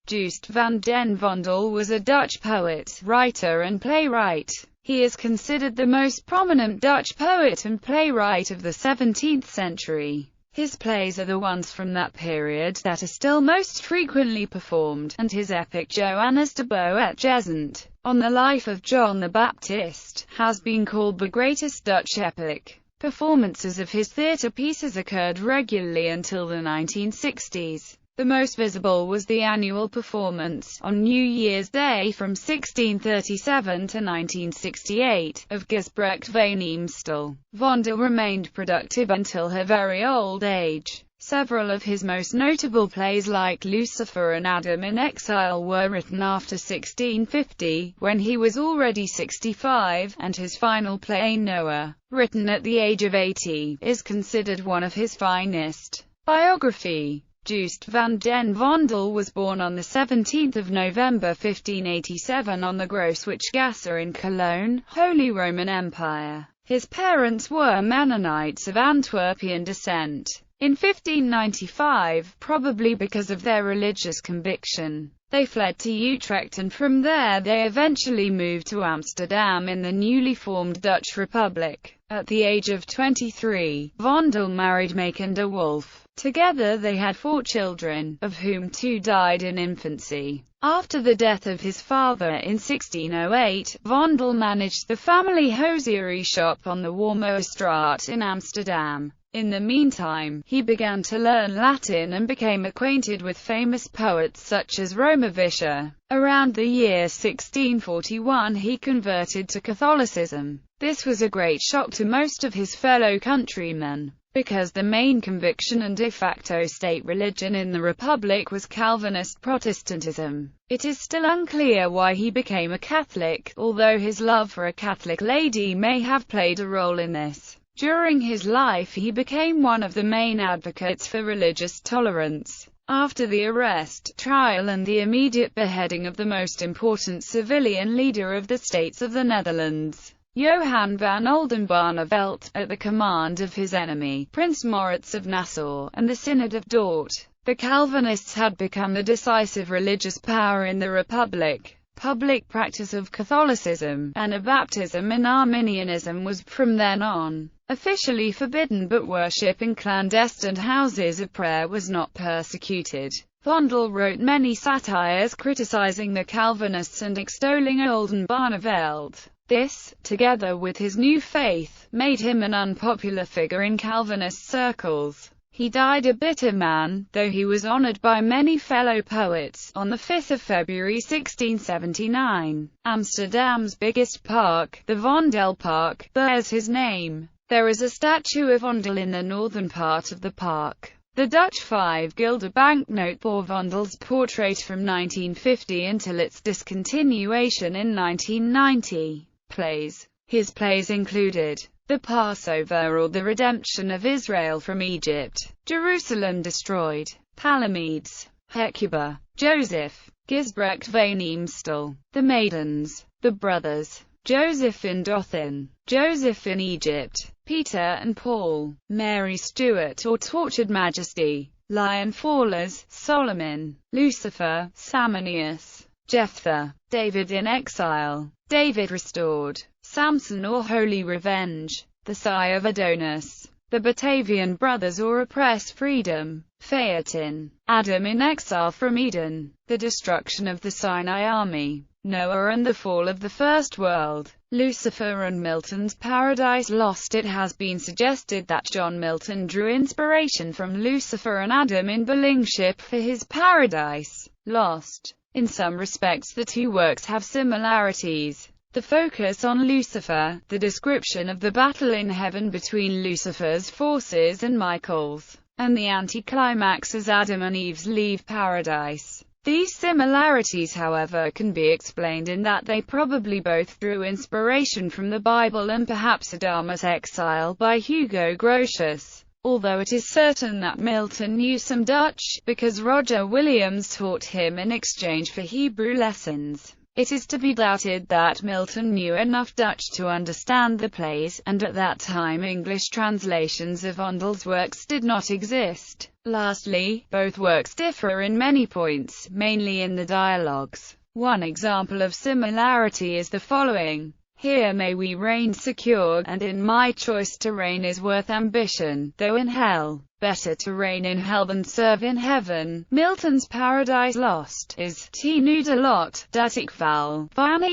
Joost van den Vondel was a Dutch poet, writer and playwright. He is considered the most prominent Dutch poet and playwright of the 17th century. His plays are the ones from that period that are still most frequently performed, and his epic Johannes de Boetjesent, on the life of John the Baptist, has been called the greatest Dutch epic. Performances of his theatre pieces occurred regularly until the 1960s. The most visible was the annual performance, on New Year's Day from 1637 to 1968, of Gesprecht van Eemstel. Vondel remained productive until her very old age. Several of his most notable plays like Lucifer and Adam in Exile were written after 1650, when he was already 65, and his final play Noah, written at the age of 80, is considered one of his finest. Biography. Joost van den Vondel was born on 17 November 1587 on the Groeswitchgasse in Cologne, Holy Roman Empire. His parents were Mennonites of Antwerpian descent. In 1595, probably because of their religious conviction, they fled to Utrecht, and from there they eventually moved to Amsterdam in the newly formed Dutch Republic. At the age of 23, Vondel married Maken de Wolf. Together they had 4 children, of whom 2 died in infancy. After the death of his father in 1608, Vondel managed the family hosiery shop on the Wormerstraat in Amsterdam. In the meantime, he began to learn Latin and became acquainted with famous poets such as Romavischer. Around the year 1641 he converted to Catholicism. This was a great shock to most of his fellow countrymen, because the main conviction and de facto state religion in the Republic was Calvinist Protestantism. It is still unclear why he became a Catholic, although his love for a Catholic lady may have played a role in this. During his life he became one of the main advocates for religious tolerance. After the arrest, trial and the immediate beheading of the most important civilian leader of the States of the Netherlands, Johan van Oldenbarnevelt, at the command of his enemy, Prince Maurits of Nassau, and the Synod of Dort, the Calvinists had become the decisive religious power in the Republic. Public practice of Catholicism, Anabaptism and Arminianism was, from then on, officially forbidden, but worship in clandestine houses of prayer was not persecuted. Vondel wrote many satires criticizing the Calvinists and extolling Oldenbarnevelt. This, together with his new faith, made him an unpopular figure in Calvinist circles. He died a bitter man, though he was honored by many fellow poets, on 5 February 1679. Amsterdam's biggest park, the Vondelpark, bears his name. There is a statue of Vondel in the northern part of the park. The Dutch 5 guilder banknote bore Vondel's portrait from 1950 until its discontinuation in 1990. Plays. His plays included The Passover or The Redemption of Israel from Egypt, Jerusalem Destroyed, Palamedes, Hecuba, Joseph, Gesprecht van Eemstel, The Maidens, The Brothers, Joseph in Dothan, Joseph in Egypt, Peter and Paul, Mary Stuart or Tortured Majesty, Lion Fallers, Solomon, Lucifer, Samanias, Jephthah, David in Exile, David Restored, Samson or Holy Revenge, The Sigh of Adonis, The Batavian Brothers or Oppressed Freedom, Phaeton, Adam in Exile from Eden, The Destruction of the Sinai Army, Noah and the Fall of the First World, Lucifer and Milton's Paradise Lost. It has been suggested that John Milton drew inspiration from Lucifer and Adam in Bellingship for his Paradise Lost. In some respects the two works have similarities. The focus on Lucifer, the description of the battle in heaven between Lucifer's forces and Michael's, and the anticlimax as Adam and Eve leave paradise. These similarities, however, can be explained in that they probably both drew inspiration from the Bible and perhaps Adamus' Exile by Hugo Grotius, although it is certain that Milton knew some Dutch, because Roger Williams taught him in exchange for Hebrew lessons. It is to be doubted that Milton knew enough Dutch to understand the plays, and at that time English translations of Vondel's works did not exist. Lastly, both works differ in many points, mainly in the dialogues. One example of similarity is the following. Here may we reign secure, and in my choice to reign is worth ambition, though in hell. Better to reign in hell than serve in heaven. Milton's Paradise Lost is T nu de lot, dat ik val, van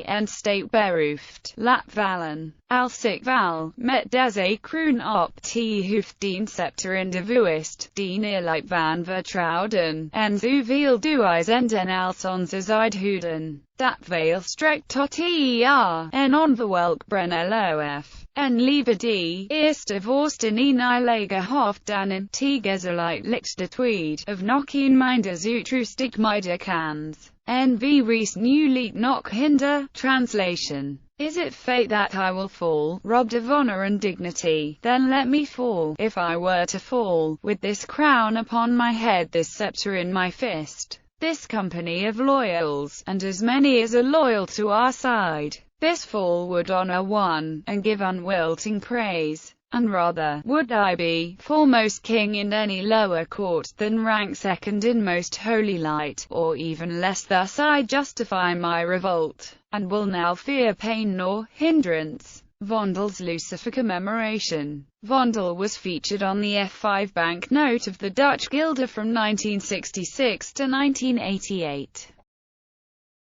en state beroofd, laat vallen. Als ik val, met deze kroon op te hoofd dien scepter in de vuist, dien eerlijk van vertrouwden, en zoveel doe zenden als onze zijdhoeden. Dat veil strekt tot en onverwelk brenner lof. En liever die eerste vorsten in eilige hoofd dan in te gezerlijk licht de tweed, of nog een minders utroestig mijder kans. En wie rees nu liet nog hinder. Translation. Is it fate that I will fall, robbed of honor and dignity? Then let me fall, if I were to fall, with this crown upon my head, this scepter in my fist, this company of loyals, and as many as are loyal to our side. This fall would honor one, and give unwilting praise. And rather would I be foremost king in any lower court, than rank second in most holy light, or even less. Thus I justify my revolt, and will now fear pain nor hindrance. Vondel's Lucifer commemoration. Vondel was featured on the F5 banknote of the Dutch guilder from 1966 to 1988.